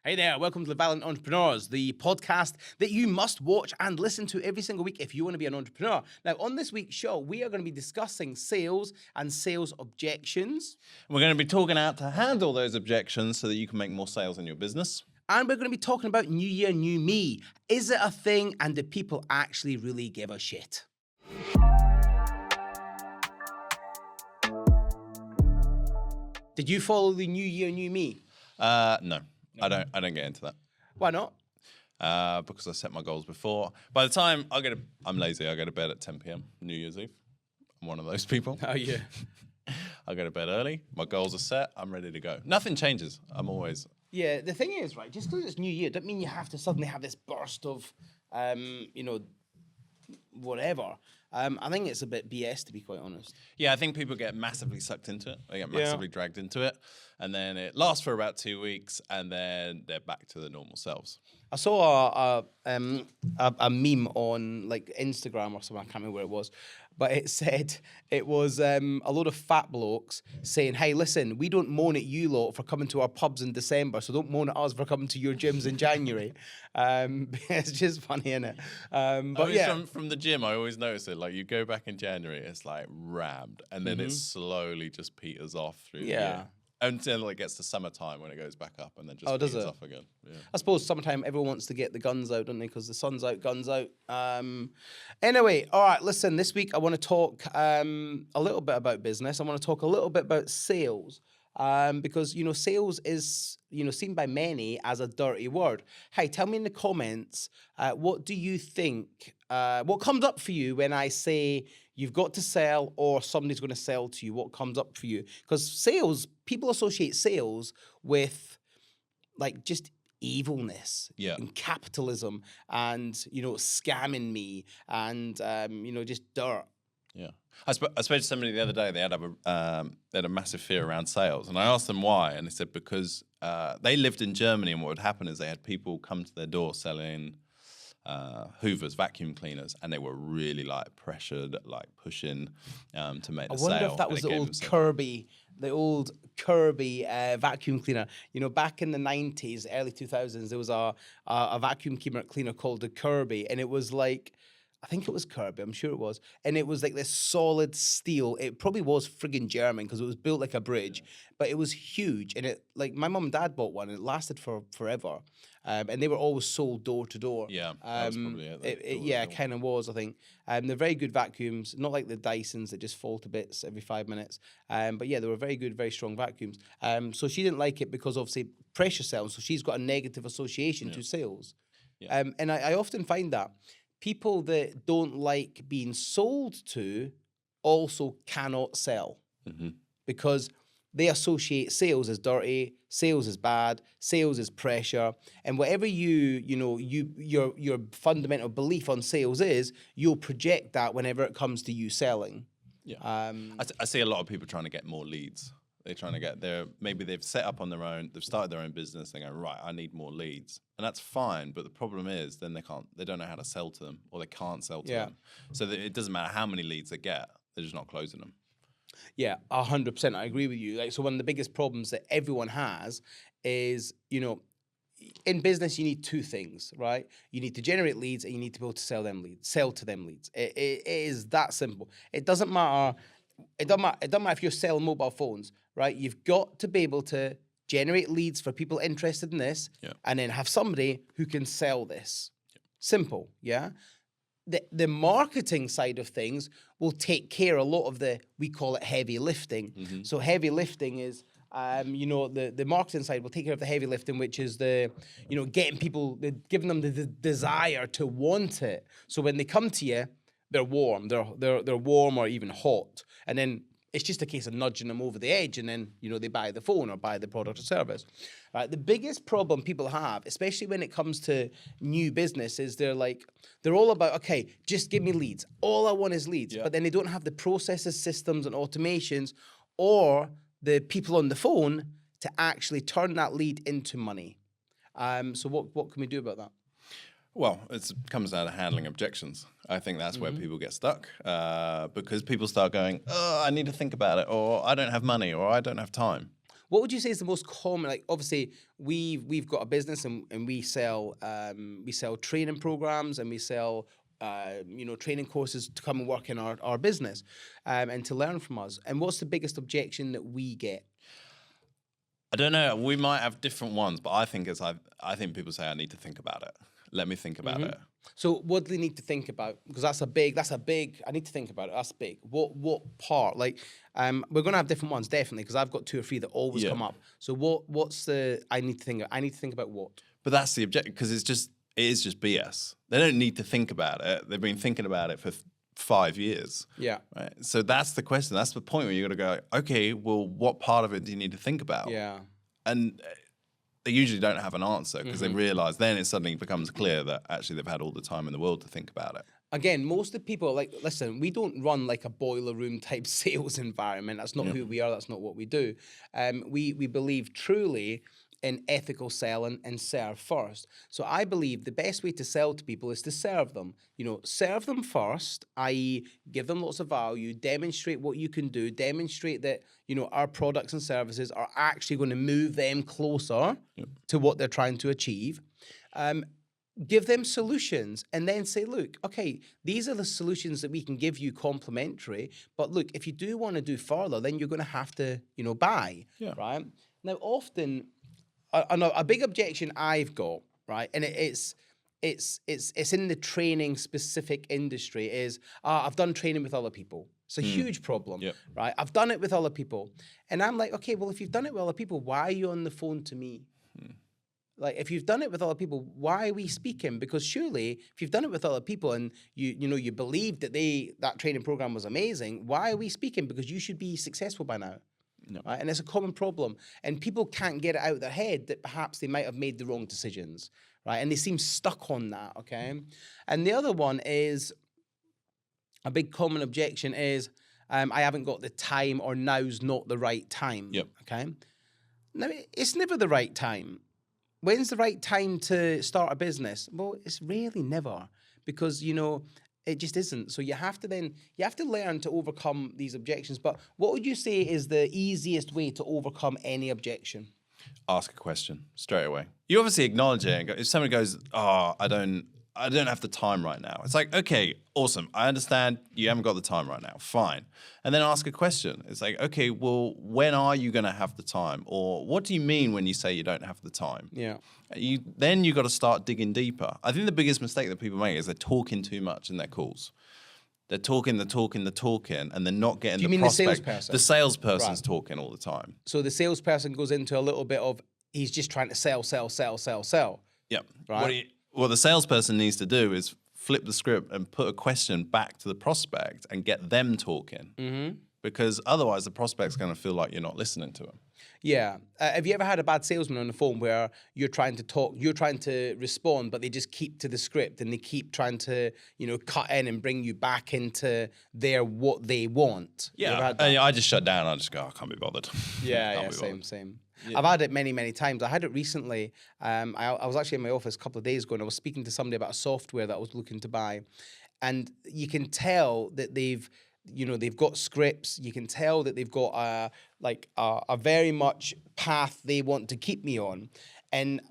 Hey there, welcome to the Valiant Entrepreneurs, the podcast that you must watch and listen to every single week if you want to be an entrepreneur. Now, on this week's show, we are going to be discussing sales and sales objections. We're going to be talking out to handle those objections so that you can make more sales in your business. And we're going to be talking about New Year, New Me. Is it a thing, and do people actually really give a shit? Did you follow the New Year, New Me? No. I don't get into that. Why not? Because I set my goals before. By the time I'm lazy. I go to bed at 10 p.m. New Year's Eve. I'm one of those people. Oh, yeah. I go to bed early. My goals are set. I'm ready to go. Nothing changes. I'm always... Yeah, the thing is, right, just because it's New Year doesn't mean you have to suddenly have this burst of, whatever. I think it's a bit BS, to be quite honest. Yeah, I think people get massively sucked into it. They get massively dragged into it. And then it lasts for about 2 weeks, and then they're back to their normal selves. I saw a meme on like Instagram or something, I can't remember where it was, but it said it was a load of fat blokes saying, hey, listen, we don't moan at you lot for coming to our pubs in December, so don't moan at us for coming to your gyms in January. It's just funny, isn't it? From the gym, I always notice it. Like, you go back in January, it's like rammed, and then it slowly just peters off through the year. Until it gets to summertime when it goes back up and then just peters off again. Yeah. I suppose summertime everyone wants to get the guns out, don't they? Because the sun's out, guns out. Anyway, all right, listen, this week I want to talk a little bit about business. I want to talk a little bit about sales. Because, sales is, seen by many as a dirty word. Hey, tell me in the comments, what do you think, what comes up for you when I say you've got to sell or somebody's going to sell to you? What comes up for you? Because sales, people associate sales with like just evilness and capitalism and, scamming me and, just dirt. Yeah. I spoke to somebody the other day. They had a massive fear around sales. And I asked them why. And they said because they lived in Germany, and what would happen is they had people come to their door selling Hoovers, vacuum cleaners, and they were really like pressured, like pushing to make the sale. I wonder if that was the old Kirby vacuum cleaner. Back in the 90s, early 2000s, there was a vacuum cleaner called the Kirby, and it was like, I think it was Kirby, I'm sure it was. And it was like this solid steel. It probably was friggin' German because it was built like a bridge, but it was huge. And it, like, my mum and dad bought one and it lasted for forever. And they were always sold door to door. Yeah, that was probably it kind of was, I think. They're very good vacuums, not like the Dysons that just fall to bits every 5 minutes. But yeah, they were very good, very strong vacuums. So she didn't like it because obviously pressure sells. So she's got a negative association to sales. Yeah. And I often find that people that don't like being sold to also cannot sell because they associate sales as dirty, sales is bad, sales is pressure, and whatever your fundamental belief on sales is, you'll project that whenever it comes to you selling. Yeah, I see a lot of people trying to get more leads. They're trying to get maybe they've set up on their own, they've started their own business, they go, right, I need more leads. And that's fine, but the problem is then they don't know how to sell to them, or they can't sell to them. So it doesn't matter how many leads they get, they're just not closing them. Yeah, 100%, I agree with you. Like, so one of the biggest problems that everyone has is, in business, you need two things, right? You need to generate leads and you need to be able to sell to them leads. It is that simple. It doesn't matter if you're selling mobile phones, right? You've got to be able to generate leads for people interested in this and then have somebody who can sell this. Simple, yeah? The marketing side of things will take care of a lot of we call it heavy lifting. So heavy lifting is, the marketing side will take care of the heavy lifting, which is getting people, giving them the desire to want it. So when they come to you, they're warm, they're warm or even hot. And then it's just a case of nudging them over the edge, and then, they buy the phone or buy the product or service. Right? The biggest problem people have, especially when it comes to new business, is they're all about, okay, just give me leads. All I want is leads. But then they don't have the processes, systems, and automations or the people on the phone to actually turn that lead into money. So what can we do about that? Well, it comes down to handling objections. I think that's where people get stuck because people start going, oh, I need to think about it, or I don't have money, or I don't have time. What would you say is the most common? Like, obviously, we've got a business and we sell training programs and we sell training courses to come and work in our business and to learn from us. And what's the biggest objection that we get? I don't know. We might have different ones, but I think people say I need to think about it. Let me think about it. So what do they need to think about? Because that's a big, I need to think about it. That's big. What part? Like, we're going to have different ones, definitely, because I've got 2 or 3 that always come up. So what's the, I need to think about what? But that's the objective, because it is just BS. They don't need to think about it. They've been thinking about it for 5 years. Yeah. Right. So that's the question. That's the point where you got to go, okay, well, what part of it do you need to think about? Yeah. And they usually don't have an answer because they realize then it suddenly becomes clear that actually they've had all the time in the world to think about it. Again, most of the people, like, listen, we don't run like a boiler room type sales environment. That's not who we are. That's not what we do. We believe truly in ethical sell and serve first. So I believe the best way to sell to people is to serve them. Serve them first, i.e. give them lots of value, demonstrate what you can do, demonstrate that, our products and services are actually going to move them closer to what they're trying to achieve. Give them solutions and then say, look, okay, these are the solutions that we can give you complimentary. But look, if you do want to do further, then you're going to have to, buy, right? Now, often, a big objection I've got, right, and it's in the training specific industry is, I've done training with other people. It's a huge problem, right? I've done it with other people. And I'm like, okay, well, if you've done it with other people, why are you on the phone to me? Like, if you've done it with other people, why are we speaking? Because surely, if you've done it with other people and you believe that that training program was amazing, why are we speaking? Because you should be successful by now. No. Right? And it's a common problem. And people can't get it out of their head that perhaps they might have made the wrong decisions, right? And they seem stuck on that, okay? And the other one is, a big common objection is, I haven't got the time, or now's not the right time, okay? Now, it's never the right time. When's the right time to start a business? Well, it's really never, because, it just isn't. So you have to learn to overcome these objections. But what would you say is the easiest way to overcome any objection? Ask a question straight away. You obviously acknowledge it. If somebody goes, I don't have the time right now. It's like, okay, awesome. I understand you haven't got the time right now. Fine. And then ask a question. It's like, okay, well, when are you going to have the time? Or what do you mean when you say you don't have the time? Yeah. Then you got to start digging deeper. I think the biggest mistake that people make is they're talking too much in their calls. They're talking, and they're not getting the prospect. The salesperson? The salesperson's talking all the time. So the salesperson goes into a little bit of, he's just trying to sell. Yep. Right. What the salesperson needs to do is flip the script and put a question back to the prospect and get them talking. Because otherwise the prospect's going to feel like you're not listening to them. Yeah. Have you ever had a bad salesman on the phone where you're trying to talk, you're trying to respond, but they just keep to the script and they keep trying to, cut in and bring you back into what they want? Yeah. I just shut down. I just go, I can't be bothered. Yeah, same. Yeah. I've had it many, many times. I had it recently. I was actually in my office a couple of days ago and I was speaking to somebody about a software that I was looking to buy. And you can tell that they've got scripts. You can tell that they've got a very much path they want to keep me on. And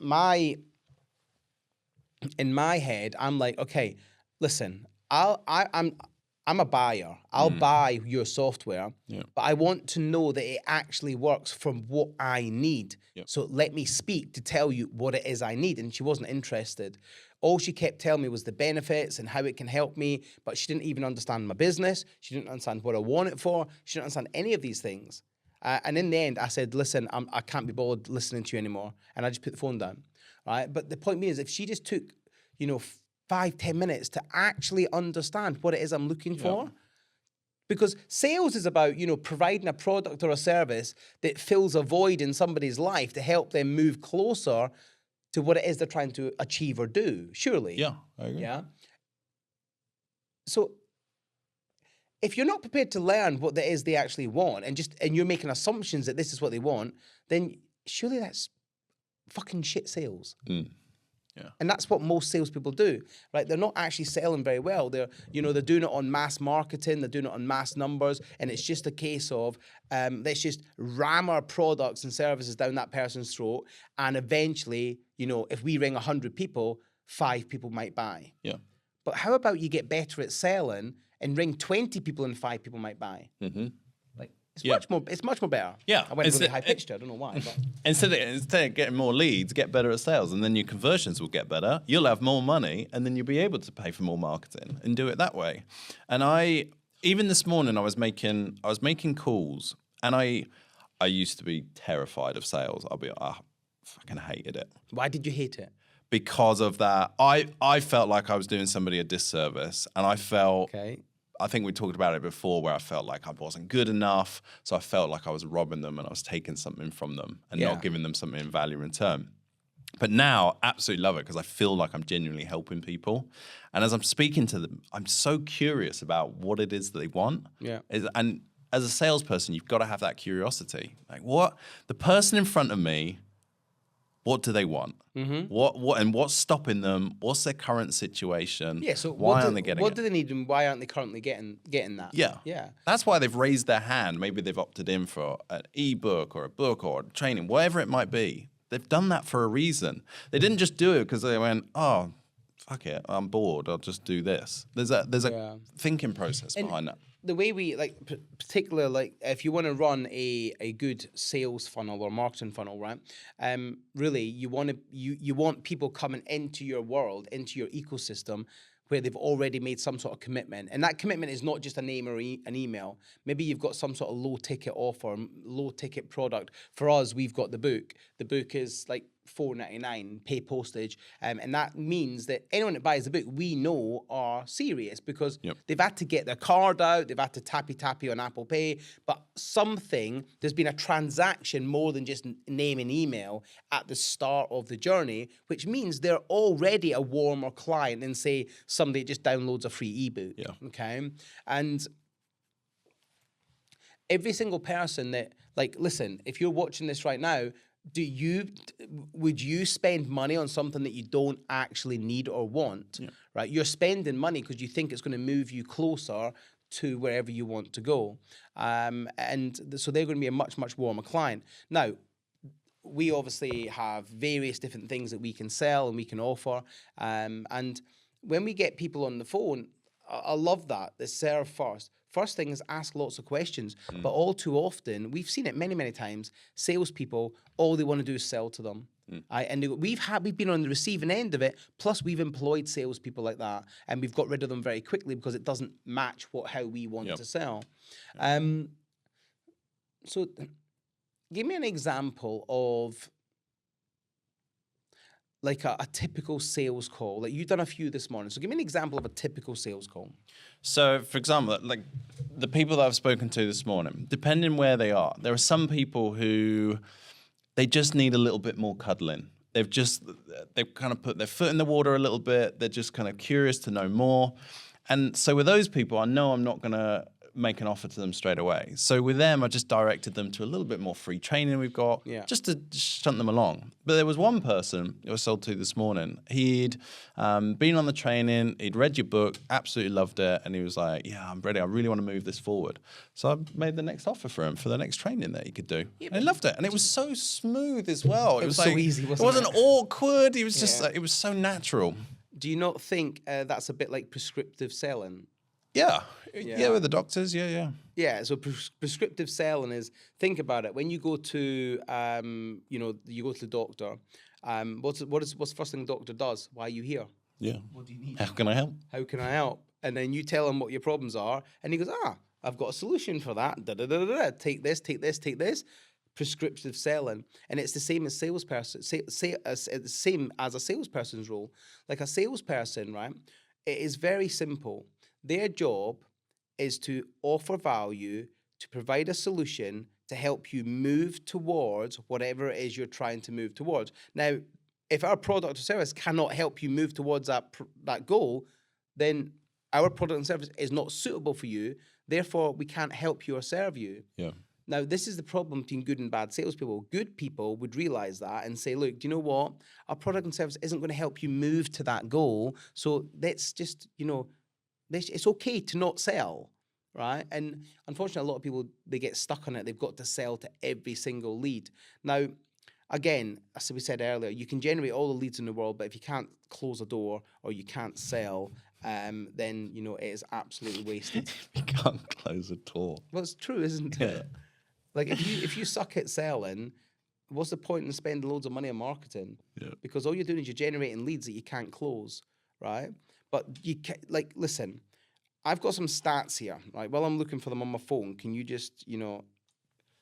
in my head, I'm like, okay, listen, I'm a buyer. I'll buy your software, but I want to know that it actually works from what I need. So let me speak to tell you what it is I need. And she wasn't interested. All she kept telling me was the benefits and how it can help me, but she didn't even understand my business. She didn't understand what I want it for. She didn't understand any of these things. And in the end, I said, listen, I can't be bothered listening to you anymore. And I just put the phone down, right? But the point being is, if she just took, 5-10 minutes to actually understand what it is I'm looking for. Because sales is about, providing a product or a service that fills a void in somebody's life to help them move closer to what it is they're trying to achieve or do, surely. Yeah, I agree. Yeah. So if you're not prepared to learn what it is they actually want and you're making assumptions that this is what they want, then surely that's fucking shit sales. Yeah. And that's what most salespeople do, right? They're not actually selling very well. They're doing it on mass marketing, they're doing it on mass numbers, and it's just a case of let's just ram our products and services down that person's throat, and eventually, if we ring 100 people, 5 people might buy. Yeah. But how about you get better at selling and ring 20 people and 5 people might buy? Mm-hmm. It's much more better. Yeah. I went really high pitched. I don't know why. But. Instead of getting more leads, get better at sales, and then your conversions will get better. You'll have more money, and then you'll be able to pay for more marketing and do it that way. And even this morning, I was making calls, and I used to be terrified of sales. I fucking hated it. Why did you hate it? Because of that, I felt like I was doing somebody a disservice, and I felt. Okay. I think we talked about it before, where I felt like I wasn't good enough, so I felt like I was robbing them and I was taking something from them and not giving them something in value in return. But now, absolutely love it because I feel like I'm genuinely helping people. And as I'm speaking to them, I'm so curious about what it is that they want. Yeah. And as a salesperson, you've got to have that curiosity. Like, what the person in front of me, what do they want? Mm-hmm. What's stopping them? What's their current situation? Yeah. So why aren't they getting it? What do they need, and why aren't they currently getting that? Yeah. Yeah. That's why they've raised their hand. Maybe they've opted in for an ebook or a book or training, whatever it might be. They've done that for a reason. They didn't just do it because they went, oh, fuck it, I'm bored. I'll just do this. There's a thinking process behind that. The way we particularly if you want to run a good sales funnel or marketing funnel, right? Really, you want people coming into your world, into your ecosystem, where they've already made some sort of commitment, and that commitment is not just a name or an email. Maybe you've got some sort of low ticket offer, low ticket product. For us, we've got the book. The book is like $4.99, pay postage, and that means that anyone that buys the book, we know are serious because they've had to get their card out, they've had to tappy on Apple Pay, but there's been a transaction more than just name and email at the start of the journey, which means they're already a warmer client than, say, somebody just downloads a free ebook. Yeah. Okay, and every single person that, listen, if you're watching this right now, would you spend money on something that you don't actually need or want? Yeah. Right? You're spending money because you think it's going to move you closer to wherever you want to go. So they're going to be a much, much warmer client. Now, we obviously have various different things that we can sell and we can offer. And when we get people on the phone, I love that. They serve first. First thing is ask lots of questions. But all too often, we've seen it many, many times, salespeople, all they want to do is sell to them. And we've been on the receiving end of it, plus we've employed salespeople like that, and we've got rid of them very quickly because it doesn't match how we want to sell. So give me an example of a typical sales call. You've done a few this morning. So give me an example of a typical sales call. So, for example, the people that I've spoken to this morning, depending where they are, there are some people who they just need a little bit more cuddling. They've kind of put their foot in the water a little bit. They're just kind of curious to know more. And so with those people, I know I'm not going to make an offer to them straight away. So with them, I just directed them to a little bit more free training we've got, just to shunt them along. But there was one person I was sold to this morning. He'd been on the training, he'd read your book, absolutely loved it, and he was like, yeah, I'm ready, I really want to move this forward. So I made the next offer for him for the next training that he could do. Yeah, and he loved it. And it was so smooth as well. It was so easy, wasn't it? It wasn't awkward, it was just it was so natural. Do you not think that's a bit like prescriptive selling? Yeah, with the doctors, yeah. Yeah, so prescriptive selling is, think about it. When you go to, you go to the doctor, what's the first thing the doctor does? Why are you here? Yeah. What do you need? How can I help? How can I help? And then you tell him what your problems are, and he goes, I've got a solution for that. Take this, take this, take this. Prescriptive selling, and it's the same as salesperson. Same as a salesperson's role. Like a salesperson, right? It is very simple. Their job is to offer value, to provide a solution to help you move towards whatever it is you're trying to move towards. Now, if our product or service cannot help you move towards that goal, then our product and service is not suitable for you. Therefore, we can't help you or serve you. Yeah. Now, this is the problem between good and bad salespeople. Good people would realize that and say, look, do you know what? Our product and service isn't going to help you move to that goal. So let's just, it's okay to not sell, right? And unfortunately, a lot of people, they get stuck on it. They've got to sell to every single lead. Now, again, as we said earlier, you can generate all the leads in the world, but if you can't close a door or you can't sell, then, it is absolutely wasted. You can't close a door. Well, it's true, isn't it? Like, if you suck at selling, what's the point in spending loads of money on marketing? Yeah. Because all you're doing is you're generating leads that you can't close, right? But listen, I've got some stats here, right? While I'm looking for them on my phone, can you just,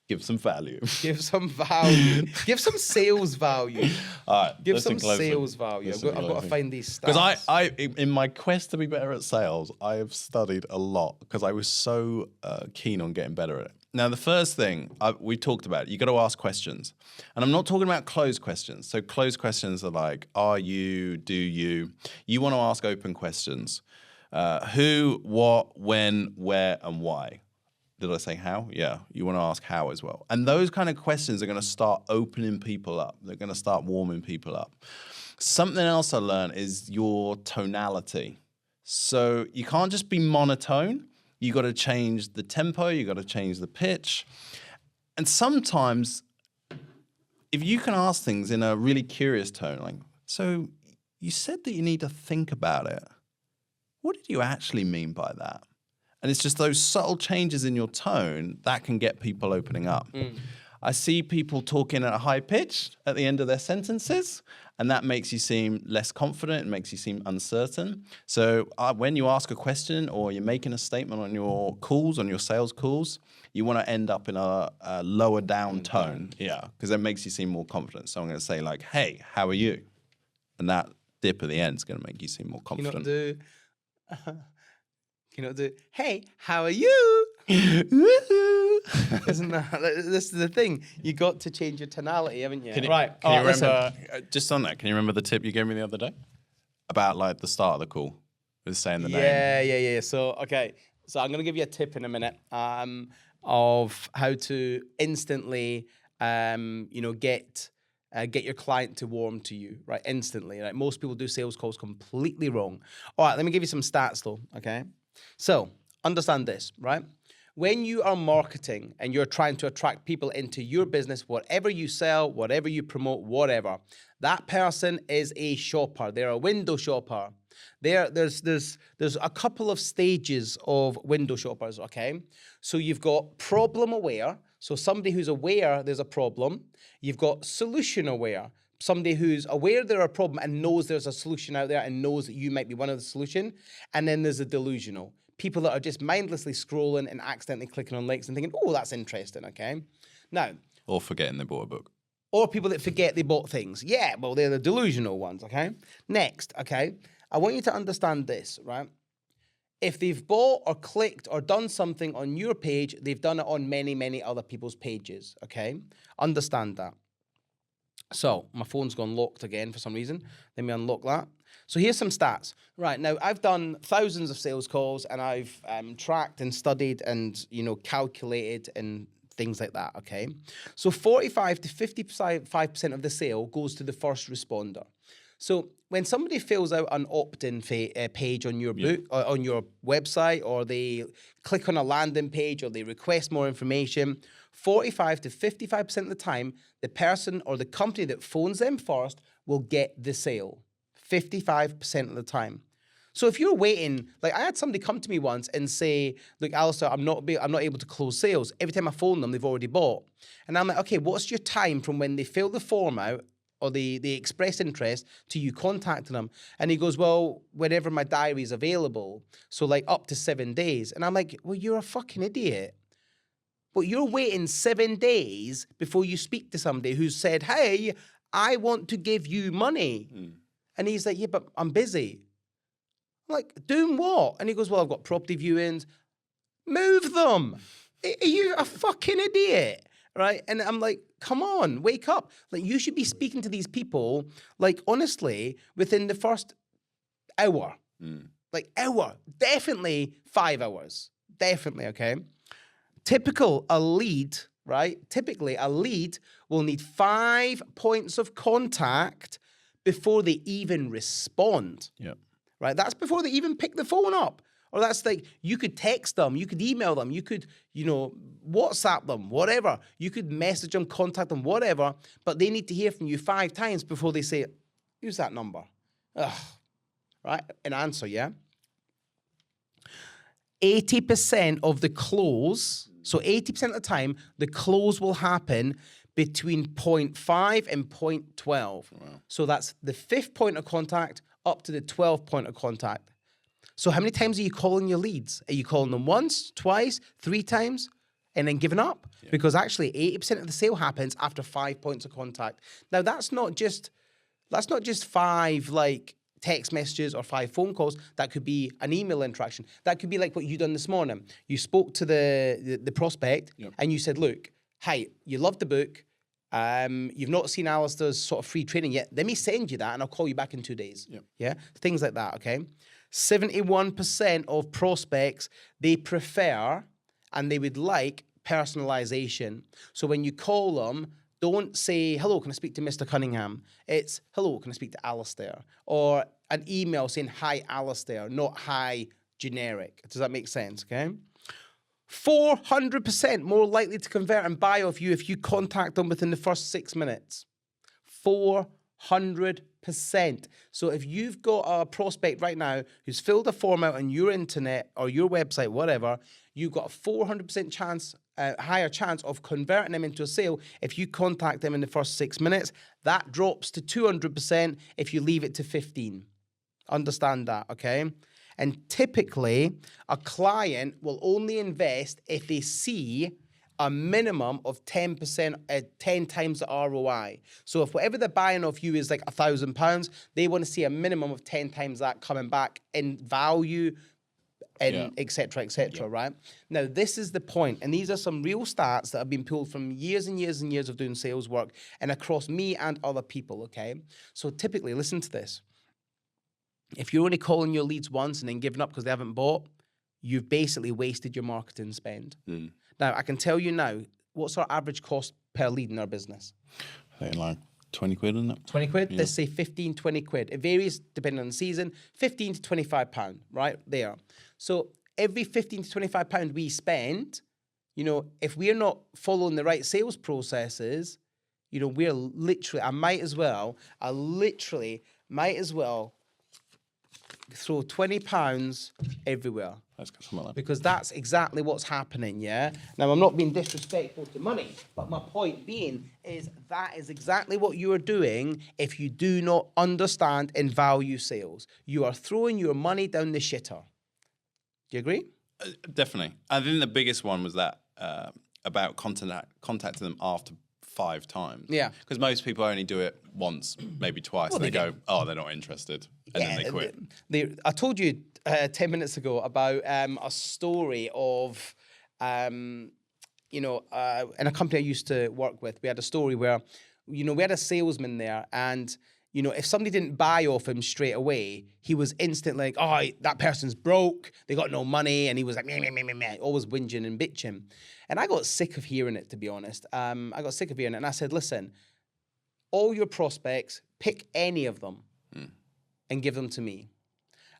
give some value. give some value, give some sales value. All right, give some sales value. I've got to find these stats. Because I, in my quest to be better at sales, I have studied a lot because I was so keen on getting better at it. Now, the first thing we talked about, you got to ask questions. And I'm not talking about closed questions. So closed questions are like, are you, do you? You want to ask open questions. Who, what, when, where, and why. Did I say how? Yeah, you want to ask how as well. And those kind of questions are going to start opening people up. They're going to start warming people up. Something else I learned is your tonality. So you can't just be monotone. You got to change the tempo. You got to change the pitch. And sometimes, if you can ask things in a really curious tone, like, so you said that you need to think about it. What did you actually mean by that? And it's just those subtle changes in your tone that can get people opening up. I see people talking at a high pitch at the end of their sentences, and that makes you seem less confident. It makes you seem uncertain. So when you ask a question or you're making a statement on your calls, on your sales calls, you want to end up in a lower down tone. Yeah, because that makes you seem more confident. So I'm going to say like, hey, how are you? And that dip at the end is going to make you seem more confident. Can you do, hey, how are you? Isn't that, this is the thing. You got to change your tonality, haven't you? Can you remember, just on that, can you remember the tip you gave me the other day? About like the start of the call, with saying the name. Yeah. So, okay. So I'm going to give you a tip in a minute of how to instantly, get your client to warm to you, right? Instantly. Right? Most people do sales calls completely wrong. All right, let me give you some stats though, okay? So understand this, right? When you are marketing and you're trying to attract people into your business, whatever you sell, whatever you promote, whatever, that person is a shopper. They're a window shopper. There's a couple of stages of window shoppers, okay? So you've got problem aware. So somebody who's aware there's a problem. You've got solution aware. Somebody who's aware there's a problem and knows there's a solution out there and knows that you might be one of the solution. And then there's a delusional. People that are just mindlessly scrolling and accidentally clicking on links and thinking, oh, that's interesting, okay? Now. Or forgetting they bought a book. Or people that forget they bought things. Yeah, well, they're the delusional ones, okay? Next, okay? I want you to understand this, right? If they've bought or clicked or done something on your page, they've done it on many, many other people's pages, okay? Understand that. So, my phone's gone locked again for some reason. Let me unlock that. So here's some stats. Right, now I've done thousands of sales calls and I've tracked and studied and, calculated and things like that, okay? So 45 to 55% of the sale goes to the first responder. So when somebody fills out an opt-in page on your book, or on your website, or they click on a landing page, or they request more information, 45 to 55% of the time, the person or the company that phones them first will get the sale. 55% of the time. So if you're waiting, like I had somebody come to me once and say, look, Alasdair, I'm not able to close sales. Every time I phone them, they've already bought. And I'm like, okay, what's your time from when they fill the form out or they express interest to you contacting them? And he goes, well, whenever my diary is available. So like up to 7 days. And I'm like, well, you're a fucking idiot. But you're waiting 7 days before you speak to somebody who's said, hey, I want to give you money. And he's like, yeah, but I'm busy. I'm like, doing what? And he goes, well, I've got property viewings. Move them. Are you a fucking idiot? Right? And I'm like, come on, wake up. Like, you should be speaking to these people, like, honestly, within the first hour. Like, hour. Definitely 5 hours. Definitely, okay? Typical, a lead right? Typically, a lead will need 5 points of contact before they even respond. Yep. Right? That's before they even pick the phone up. Or that's like, you could text them, you could email them, you could, WhatsApp them, whatever. You could message them, contact them, whatever. But they need to hear from you 5 times before they say, who's that number? Ugh. Right? An answer, yeah? 80% of the close, so 80% of the time, the close will happen between 0.5 and 0.12. Wow. So that's the 5th point of contact up to the 12th point of contact. So how many times are you calling your leads? Are you calling them once, twice, 3 times, and then giving up? Yeah. Because actually 80% of the sale happens after 5 points of contact. Now that's not just 5 like text messages or 5 phone calls. That could be an email interaction. That could be like what you done this morning. You spoke to the prospect, yep, and you said, look, hi, you love the book. You've not seen Alasdair's sort of free training yet. Let me send you that and I'll call you back in 2 days. Yep. Yeah, things like that, okay? 71% of prospects, they prefer and they would like personalization. So when you call them, don't say, hello, can I speak to Mr. Cunningham? It's, hello, can I speak to Alasdair? Or an email saying, hi, Alasdair, not hi, generic. Does that make sense, okay? 400% more likely to convert and buy off you if you contact them within the first 6 minutes. 400%. So if you've got a prospect right now who's filled a form out on your internet or your website, whatever, you've got a 400% chance, higher chance of converting them into a sale if you contact them in the first 6 minutes. That drops to 200% if you leave it to 15. Understand that, okay? And typically, a client will only invest if they see a minimum of 10%, 10 times the ROI. So if whatever they're buying off you is like £1,000, they want to see a minimum of 10 times that coming back in value and et cetera, right? Now, this is the point, and these are some real stats that have been pulled from years and years and years of doing sales work and across me and other people, okay? So typically, listen to this. If you're only calling your leads once and then giving up because they haven't bought, you've basically wasted your marketing spend. Mm. Now, I can tell you now, what's our average cost per lead in our business? I think like 20 quid, isn't it? 20 quid? Yeah. Let's say 15, 20 quid. It varies depending on the season, 15 to 25 pound, right? There. So every 15 to 25 pound we spend, if we're not following the right sales processes, we're literally, I literally might as well throw £20 everywhere. Because that's exactly what's happening, yeah? Now, I'm not being disrespectful to money, but my point being is that is exactly what you are doing if you do not understand and value sales. You are throwing your money down the shitter. Do you agree? Definitely. I think the biggest one was that about contacting them after 5 times. Yeah. Because most people only do it once, maybe twice, and they go, oh, they're not interested. And then they quit. I told you 10 minutes ago about a story of, in a company I used to work with, we had a story where, we had a salesman there and, if somebody didn't buy off him straight away, he was instantly like, oh, that person's broke, they got no money, and he was like, meh, always whinging and bitching. And I got sick of hearing it, to be honest. I got sick of hearing it, and I said, listen, all your prospects, pick any of them and give them to me.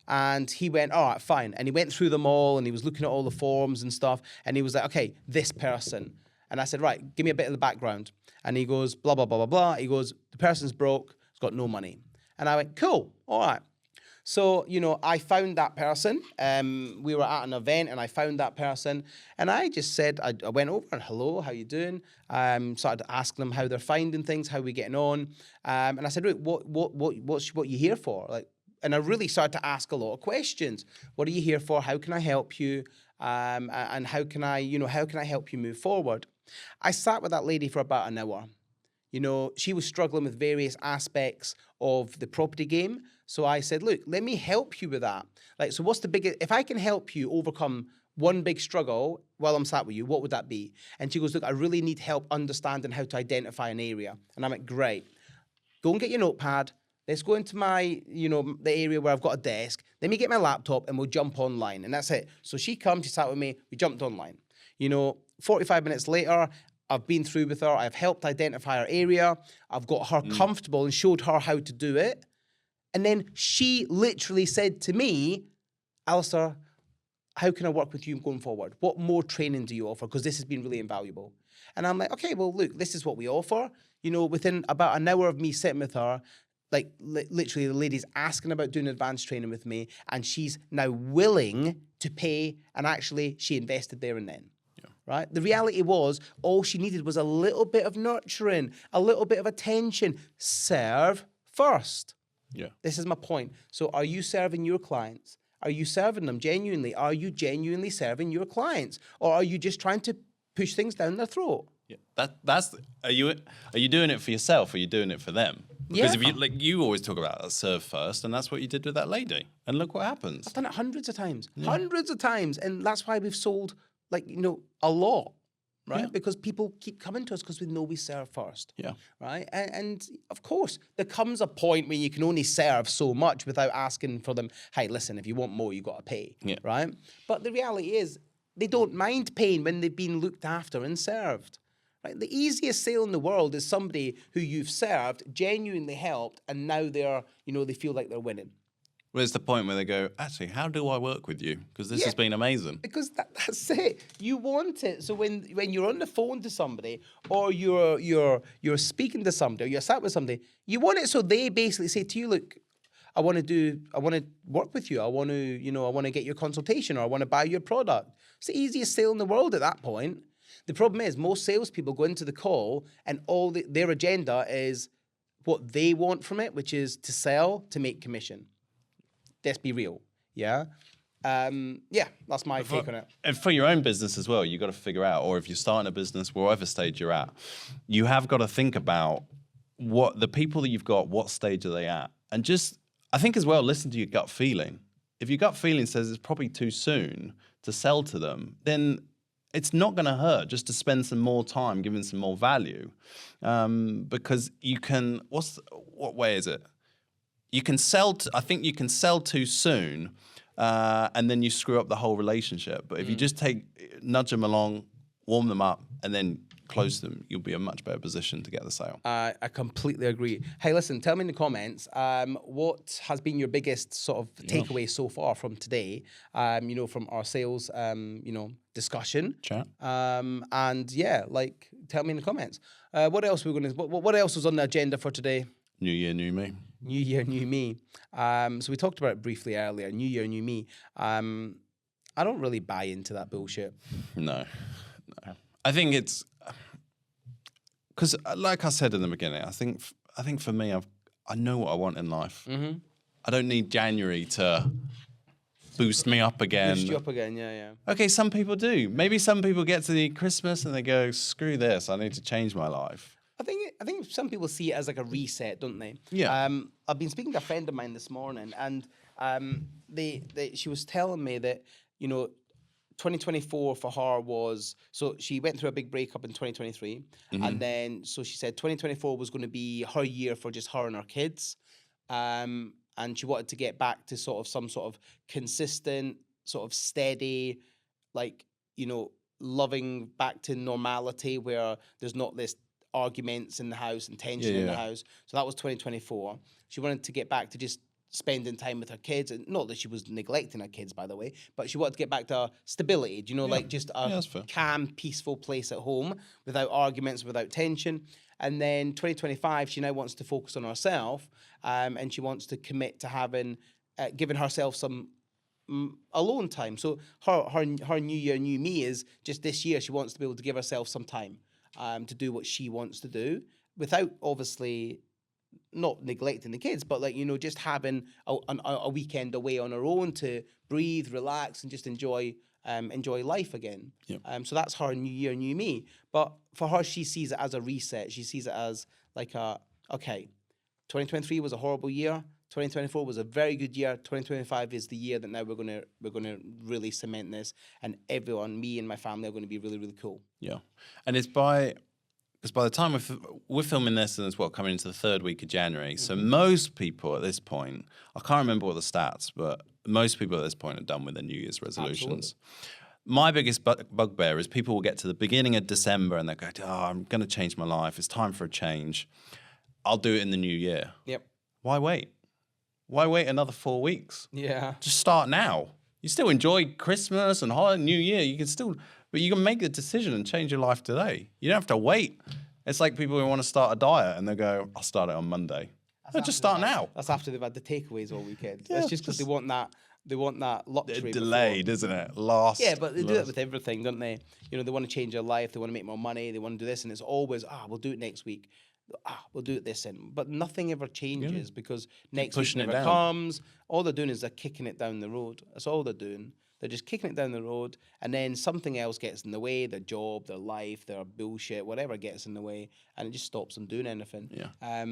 And he went, all right, fine. And he went through them all, and he was looking at all the forms and stuff, and he was like, okay, this person. And I said, right, give me a bit of the background. And he goes, blah, blah, blah, blah, blah. He goes, the person's broke, he's got no money. And I went, cool, all right. So, I found that person. We were at an event and I found that person. And I just said, I went over and hello, how you doing? Started asking them how they're finding things, how we getting on. And I said, wait, what you here for? And I really started to ask a lot of questions. What are you here for? How can I help you? And how can I help you move forward? I sat with that lady for about an hour. She was struggling with various aspects of the property game. So I said, look, let me help you with that. So what's the biggest, if I can help you overcome one big struggle while I'm sat with you, what would that be? And she goes, look, I really need help understanding how to identify an area. And I'm like, great. Go and get your notepad. Let's go into my, the area where I've got a desk. Let me get my laptop and we'll jump online. And that's it. So she comes, she sat with me, we jumped online. 45 minutes later, I've been through with her. I've helped identify her area. I've got her comfortable and showed her how to do it. And then she literally said to me, Alasdair, how can I work with you going forward? What more training do you offer? Because this has been really invaluable. And I'm like, okay, well, look, this is what we offer. You know, within about an hour of me sitting with her, like literally the lady's asking about doing advanced training with me, and she's now willing to pay, and actually she invested there and then. Yeah. Right? The reality was all she needed was a little bit of nurturing, a little bit of attention. Serve first. Yeah. This is my point. So are you serving your clients? Are you serving them genuinely? Are you genuinely serving your clients? Or are you just trying to push things down their throat? Yeah. Are you doing it for yourself or are you doing it for them? Because if you always talk about serve first, and that's what you did with that lady. And look what happens. I've done it hundreds of times. Hundreds of times. And that's why we've sold a lot. Right? Yeah. Because people keep coming to us because we know we serve first. Yeah. Right? And of course, there comes a point where you can only serve so much without asking for them, hey, listen, if you want more, you got to pay. Yeah. Right? But the reality is, they don't mind paying when they've been looked after and served. Right? The easiest sale in the world is somebody who you've served, genuinely helped, and now they feel like they're winning. Where's the point where they go, actually, how do I work with you? Because this has been amazing. Because that's it. You want it. So when you're on the phone to somebody, or you're speaking to somebody, or you're sat with somebody, you want it so they basically say to you, look, I want to work with you. I want to get your consultation, or I want to buy your product. It's the easiest sale in the world at that point. The problem is most salespeople go into the call and their agenda is what they want from it, which is to sell, to make commission. Let's be real, yeah? That's my take on it. And for your own business as well, you've got to figure out, or if you're starting a business, wherever stage you're at, you have got to think about what the people that you've got, what stage are they at? And just, I think as well, listen to your gut feeling. If your gut feeling says it's probably too soon to sell to them, then it's not going to hurt just to spend some more time giving some more value. Because you can, what way is it? You can sell, I think you can sell too soon, and then you screw up the whole relationship. But if you just nudge them along, warm them up, and then close them, you'll be in a much better position to get the sale. I completely agree. Hey, listen, tell me in the comments, what has been your biggest sort of takeaway so far from today, from our sales, discussion. Chat. And tell me in the comments. What else what else was on the agenda for today? New year, new me. New year, new me. So we talked about it briefly earlier. New year, new me. I don't really buy into that bullshit. No. I think it's because, like I said in the beginning, I think for me, I know what I want in life. Mm-hmm. I don't need January to boost me up again. Boost you up again, yeah. Okay, some people do. Maybe some people get to the Christmas and they go, screw this, I need to change my life. I think some people see it as like a reset, don't they? Yeah. I've been speaking to a friend of mine this morning, and she was telling me that 2024 for her was, so she went through a big breakup in 2023, and then so she said 2024 was going to be her year for just her and her kids, and she wanted to get back to sort of some sort of consistent, sort of steady, loving back to normality where there's not this arguments in the house and tension in the house. So that was 2024. She wanted to get back to just spending time with her kids, and not that she was neglecting her kids, by the way, but she wanted to get back to stability, just a calm, peaceful place at home without arguments, without tension. And then 2025, she now wants to focus on herself, and she wants to commit to giving herself some alone time. So her new year, new me is just this year she wants to be able to give herself some time to do what she wants to do without obviously not neglecting the kids, but just having a weekend away on her own to breathe, relax, and just enjoy life again. Yep. So that's her new year, new me. But for her, she sees it as a reset. She sees it as 2023 was a horrible year. 2024 was a very good year. 2025 is the year that now we're gonna really cement this, and everyone, me and my family, are going to be really, really cool. Yeah, and because by the time we're filming this, and it's coming into the third week of January. So most people at this point, I can't remember what the stats, but most people at this point are done with their New Year's resolutions. My biggest bugbear is people will get to the beginning of December and they go, oh, I'm going to change my life. It's time for a change. I'll do it in the new year. Yep. Why wait? Why wait another 4 weeks? Yeah. Just start now. You still enjoy Christmas and New Year. You can still, but you can make the decision and change your life today. You don't have to wait. It's like people who want to start a diet and they go, I'll start it on Monday. No, just start now. That's after they've had the takeaways all weekend. Yeah, That's just because they want that luxury. Delayed, before. isn't it? Last. Yeah, but they do it with everything, don't they? You know, they want to change their life. They want to make more money. They want to do this. And it's always, we'll do it next week. We'll do it this end. But nothing ever changes because next week never comes. All they're doing is they're kicking it down the road. That's all they're doing. They're just kicking it down the road, and then something else gets in the way, their job, their life, their bullshit, whatever gets in the way, and it just stops them doing anything. Yeah.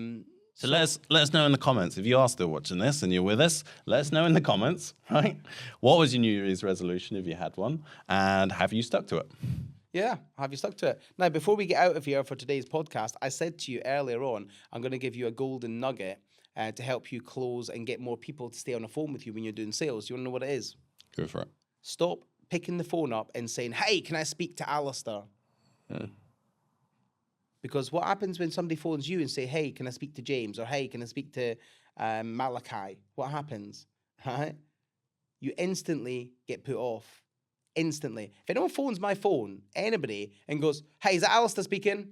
So let us know in the comments. If you are still watching this and you're with us, let us know in the comments, right? What was your New Year's resolution if you had one? And have you stuck to it? Yeah, have you stuck to it? Now, before we get out of here for today's podcast, I said to you earlier on, I'm going to give you a golden nugget to help you close and get more people to stay on the phone with you when you're doing sales. You want to know what it is? Go for it. Stop picking the phone up and saying, hey, can I speak to Alasdair? Yeah. Because what happens when somebody phones you and say, hey, can I speak to James? Or hey, can I speak to Malachi? What happens? Right? You instantly get put off. Instantly. If anyone phones my phone, anybody, and goes, hey, is that Alasdair speaking?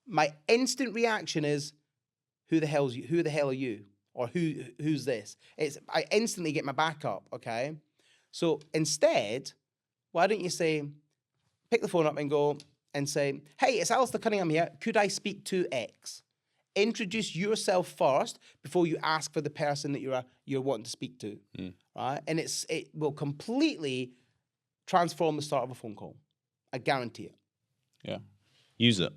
My instant reaction is, who the hell are you? Or who's this? I instantly get my back up, okay? So instead, why don't you pick the phone up and go and say, hey, it's Alasdair Cunningham here. Could I speak to X? Introduce yourself first before you ask for the person that you're wanting to speak to, right? And it will completely transform the start of a phone call. I guarantee it. Yeah. Use it.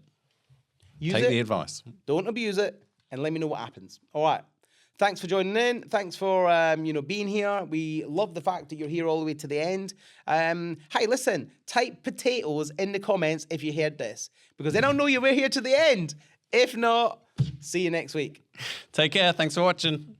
Take the advice. Don't abuse it, and let me know what happens. All right. Thanks for joining in. Thanks for being here. We love the fact that you're here all the way to the end. Hey, listen, type potatoes in the comments if you heard this, because then I'll know you were here to the end. If not, see you next week. Take care. Thanks for watching.